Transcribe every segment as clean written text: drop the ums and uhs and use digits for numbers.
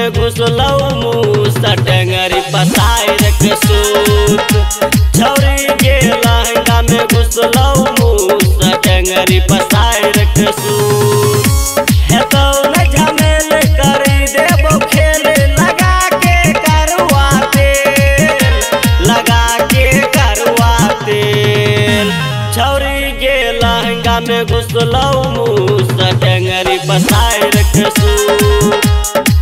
में घुसलौ मुँह टंगरी पसाई रख सूत। छौरी के लहंगा में घुसलौ मुँह टंगरी पसाई रख सूत। हेतौ न झमेल करी देबो खेल लगा के करवा तेल, लगा के करवा तेल। छौरी के लहंगा में घुसलौ मुँह टंगरी पसाई रख सूत।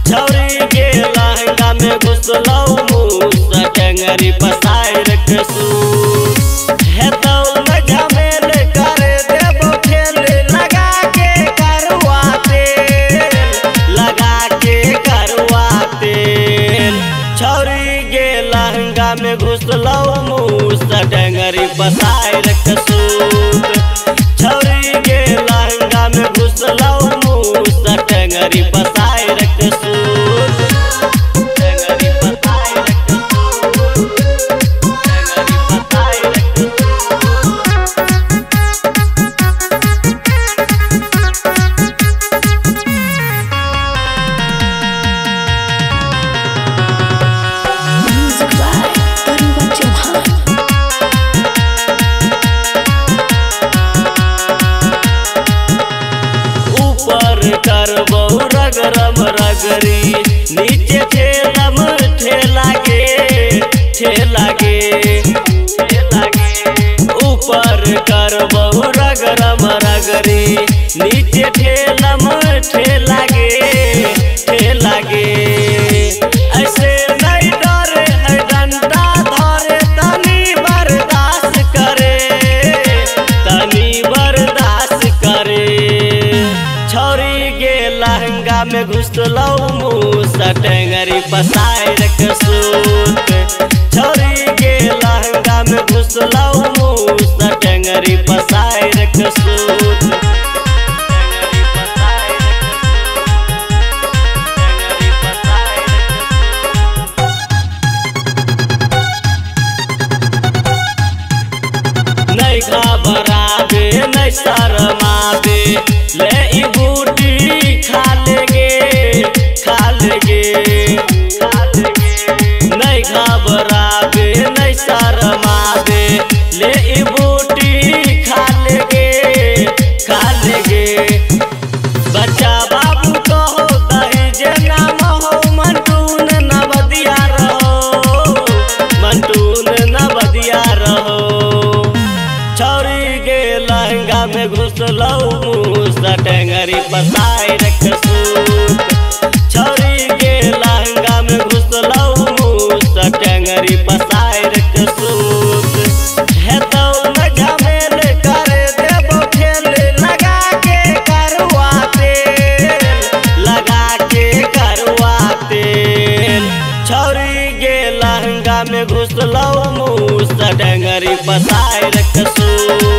छौरी के लहंगा में घुसलौ मुँह टंगरी पसाई रख सूत। हेतौ न झमेल कर देबो खेल लगा के करवा तेल, लगा के करवा तेल। छौरी के लहंगा में घुसलौ मुँह टंगरी पसाई रख सूत। छौरी के लहंगा में घुसलौ मुँह टंगरी पसाई रख सूत। टंगरी पसाई रख सूत, टंगरी पसाई रख करबो रगरम रगरी, नीचे ठेलम ठेला गे, ठेला गे, ठेला गे। ऊपर करबो रगरम रगरी, नीचे ठेलम ठेला गे, ठेला गे। ऐसे नहीं डरे है डंडा धरे, तनी बर्दाश्त करे, तनी बर्दाश्त करे। छौरी के लहंगा में घुसलौ मुँह टंगरी पसाई रख सूत। छौरी के लहंगा में घुसलौ मुँह टंगरी पसाई रख सूत। टंगरी पसाई रख सूत, टंगरी पसाई रख सूत। नहीं घबराबे नहीं शरमाबे, ले ई बूटी खा लेगे, खा लेगे, खा लेगे। नहीं घबराबे नहीं शरमाबे, ले ई बूटी खा लेगे, खा लेगे। बच्चा बाबू कहो दही जे नाम हो, मंटून नवदिया रहो, मंटून नवदिया रहो। छौरी के लहंगा में घुसलौ मुँह टंगरी पसाई रख सूत। छौरी के लहंगा में घुसलौ मुँह टंगरी पसाई रख सूत। हेतौ न झमेल कर देबो खेल लगा के करवा तेल, लगा के करवा तेल। छौरी के लहंगा में घुसलौ मुँह टंगरी पसाई रख सूत।